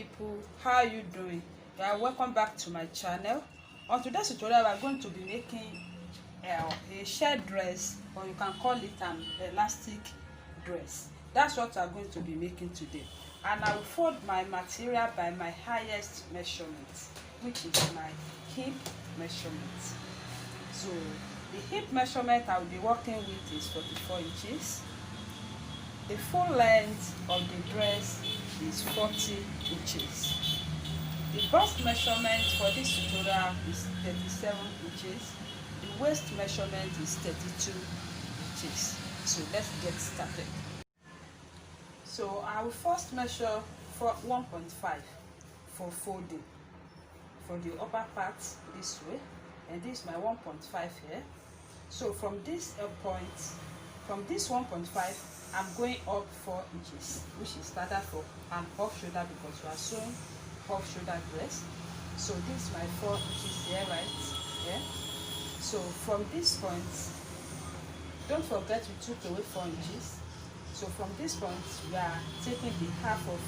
people, how are you doing? Welcome back to my channel. On today's tutorial, we are going to be making a shirt dress, or you can call it an elastic dress. That's what we are going to be making today. And I will fold my material by my highest measurement, which is my hip measurement. So the hip measurement I will be working with is 44 inches. The full length of the dress is 40 inches. The bust measurement for this tutorial is 37 inches. The waist measurement is 32 inches. So let's get started. So I will first measure for 1.5 for folding for the upper part this way, and this is my 1.5 here. So from this point, from this 1.5, I'm going up 4 inches, which is standard for an off shoulder because we are sewing off shoulder dress. So this is my 4 inches here, right here. So from this point, don't forget we took away 4 inches. So from this point, we are taking the half of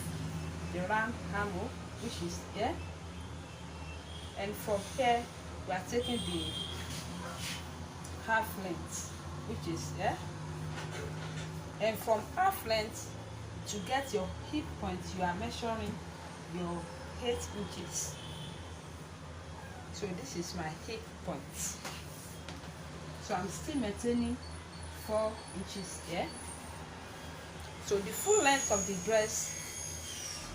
the round armhole, which is here, and from here we are taking the half length, which is here. And from half length to get your hip point, you are measuring your 8 inches. So this is my hip point. So I'm still maintaining 4 inches here. So the full length of the dress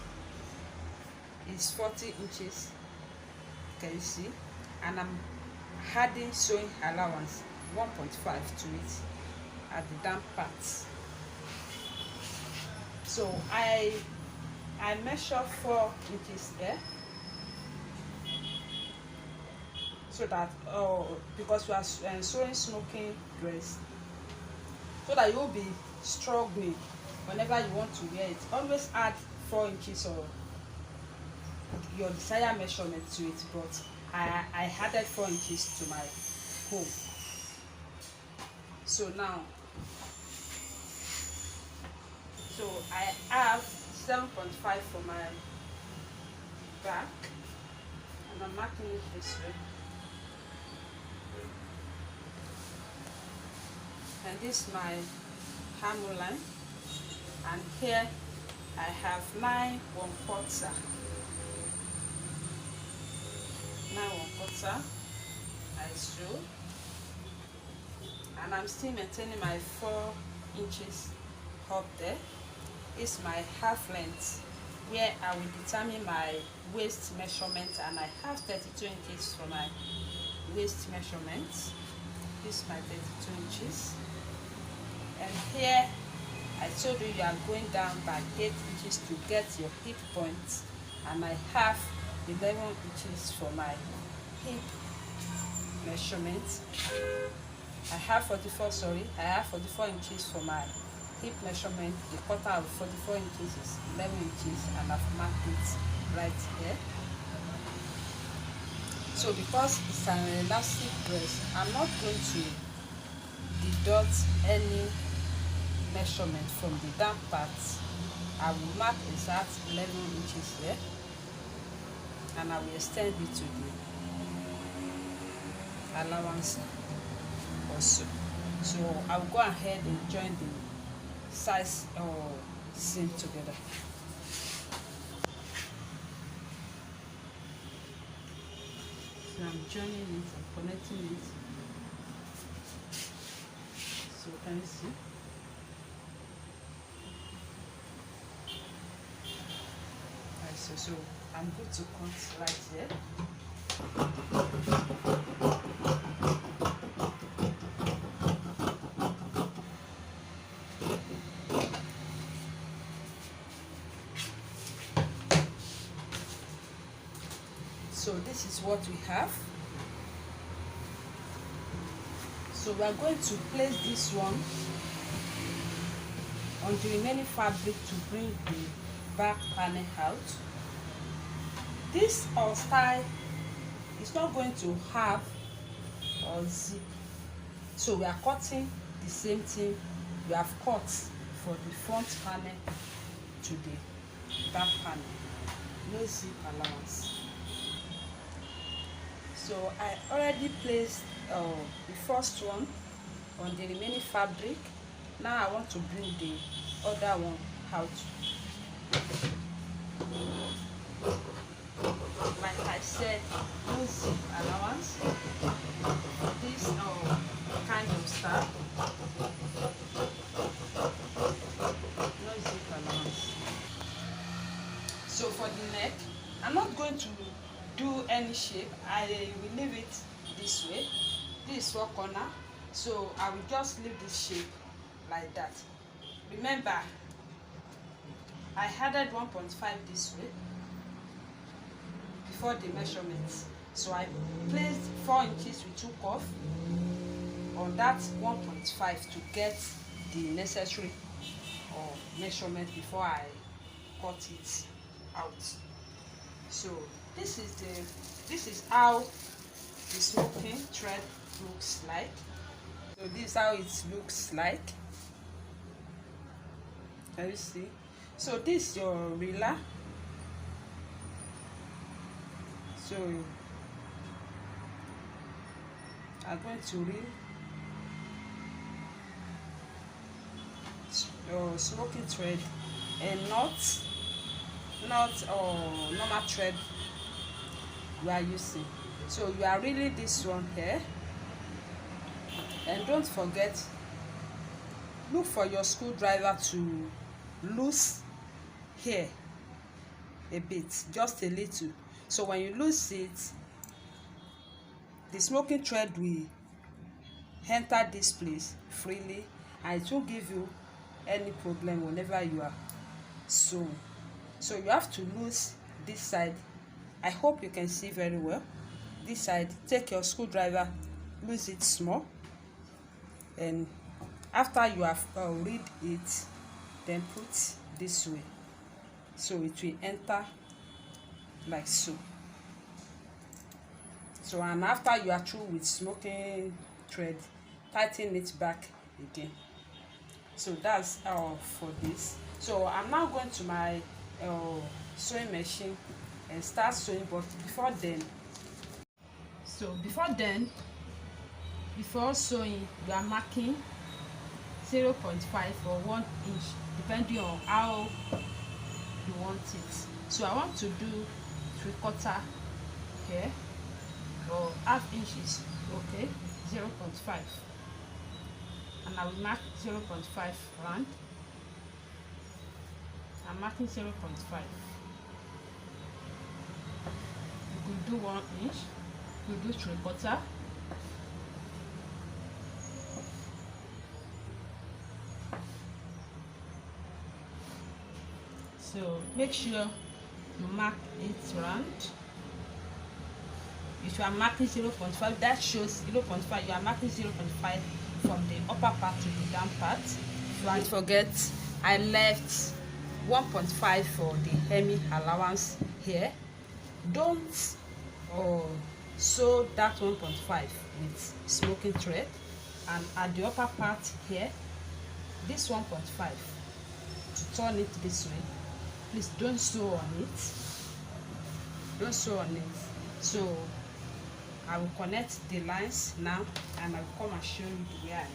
is 40 inches. Can you see? And I'm adding sewing allowance 1.5 to it at the down parts. So I measure 4 inches here, so that because we are sewing smoking dress, so that you will be struggling whenever you want to wear it. Always add 4 inches or your desired measurement to it, but I added 4 inches to my hole. So now, so I have 7.5 for my back, and I'm marking it this way. And this is my armhole line, and here I have 9 1/4. 9 1/4 I sew, and I'm still maintaining my 4 inches up there. Is my half length, where I will determine my waist measurement, and I have 32 inches for my waist measurement. This is my 32 inches, and here I told you are going down by 8 inches to get your hip point, and I have 11 inches for my hip measurement. I have 44 inches for my hip measurement. The quarter of 44 inches is 11 inches, and I've marked it right here. So because it's an elastic dress, I'm not going to deduct any measurement from the down parts. I will mark exact 11 inches here, and I will extend it to the allowance also. So I will go ahead and join the size or seam together. So I'm joining it and connecting it. So can you see? Right, so I'm good to cut right here. So this is what we have. So we are going to place this one on the remaining fabric to bring the back panel out. This style is not going to have or zip, so we are cutting the same thing we have cut for the front panel to the back panel. no zip allowance. So I already placed the first one on the remaining fabric. Now I want to bring the other one out. Like I said, no zip allowance. This kind of style, no zip allowance. So for the neck, I'm not going to do any shape. I will leave it this way. This is 4 corner, so I will just leave this shape like that. Remember, I added 1.5 this way before the measurements, so I placed 4 inches with 2 cuff on that 1.5 to get the necessary measurement before I cut it out. So this is how the smoking thread looks like. So this is how it looks like. Can you see? So this is your reeler. So I'm going to reel smoking thread and not normal thread you are using. So you are reeling this one here, and don't forget, look for your screwdriver to loose here a bit, just a little. So when you loose it, the smoking thread will enter this place freely, and it won't give you any problem whenever you are sewing. So you have to loose this side. I hope you can see very well. This side, take your screwdriver, loose it small, and after you have reeled it, then put this way, so it will enter like so. So, and after you are through with smoking thread, tighten it back again. So that's for this. So I'm now going to my sewing machine and start sewing. But before sewing, you are marking 0.5 or 1 inch, depending on how you want it. So I want to do 3/4 here, or ½ inch is okay. 0.5, and I will mark 0.5 round. I'm marking 0.5. You could do 1 inch, you could do 3/4. So make sure you mark it round. If you are marking 0.5, that shows 0.5. You are marking 0.5 from the upper part to the down part. Don't forget, I left 1.5 for the hemming allowance here. Don't sew that 1.5 with smoking thread, and at the upper part here, this 1.5, to turn it this way, please don't sew on it. Don't sew on it. So I will connect the lines now, and I will come and show you the way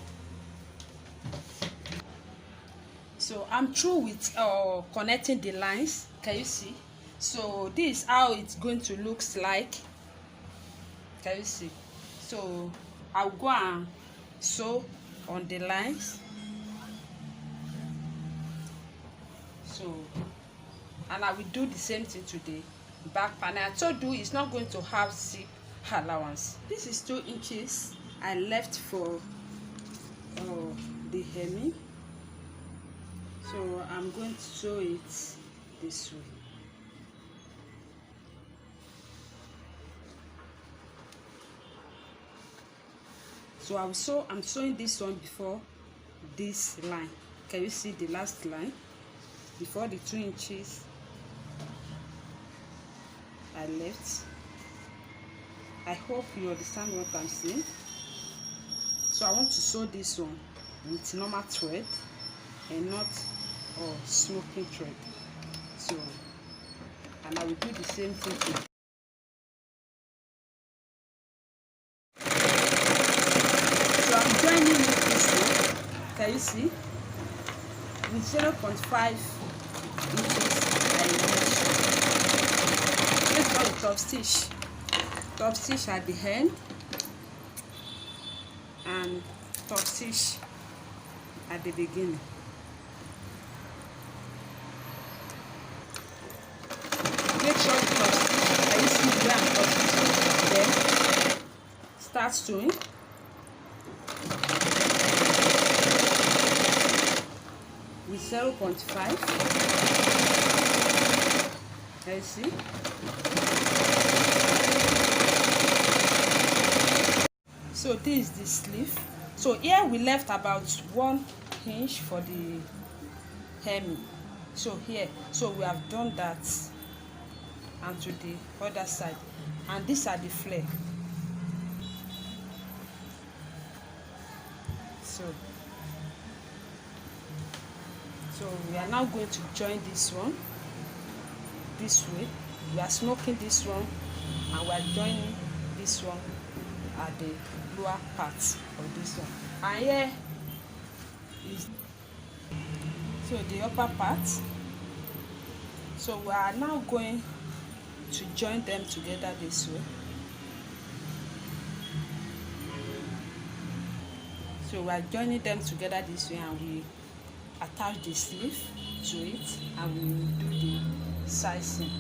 So I'm through with connecting the lines. Can you see? So this is how it's going to look like. Can you see? So I'll go and sew on the lines. So, and I will do the same thing to the back panel. I told you it's not going to have zip allowance. This is 2 inches I left for the hemming. So I'm going to sew it this way. So I'm sewing this one before this line. Can you see the last line? Before the 2 inches I left. I hope you understand what I'm saying. So I want to sew this one with normal thread and not smoking thread. So and I will do the same thing again. So I'm joining it this way. Can you see? With 0.5 inches I measure. Let's go with top stitch at the end and top stitch at the beginning. Make sure to top stitch. Can you see where I'm top stitching? Then start sewing. With 0.5. Can you see? So this is the sleeve. So here we left about 1 inch for the hemming. So here, so we have done that, and to the other side, and these are the flare. So we are now going to join this one this way. We are smoking this one and we are joining this one at the lower part of this one, and here is the upper part. So we are now going to join them together this way. So we are joining them together this way, and we attach the sleeve to it, and we will do the sizing.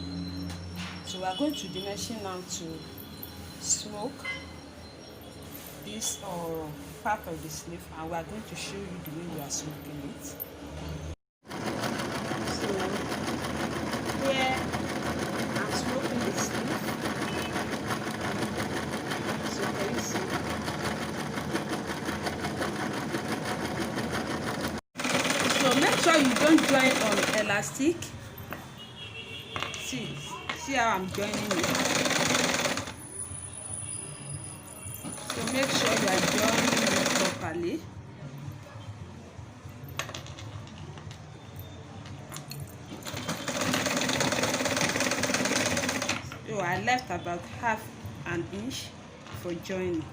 So we are going to the machine now to smoke this part of the sleeve, and we are going to show you the way we are smoking it. So here I'm smoking the sleeve. So can you see? So make sure you don't join on elastic. See how I'm joining it. So make sure you are joining it properly. So I left about half an inch for joining.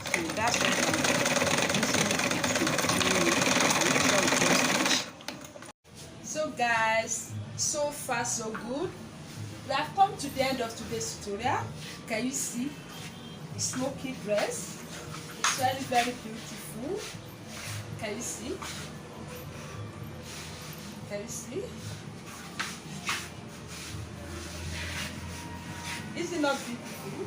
So that's what I'm using it. So guys, so far so good. We have come to the end of today's tutorial. Can you see the smoky dress? It's very beautiful. Can you see? Can you see? Is it not beautiful?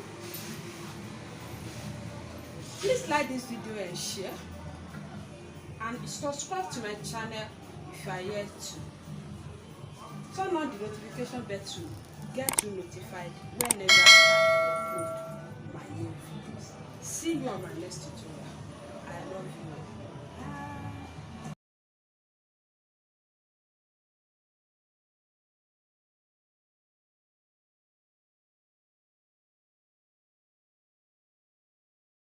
Please like this video and share, and subscribe to my channel if you are yet to. Turn on the notification bell to get you notified whenever I upload my new videos. See you on my next tutorial.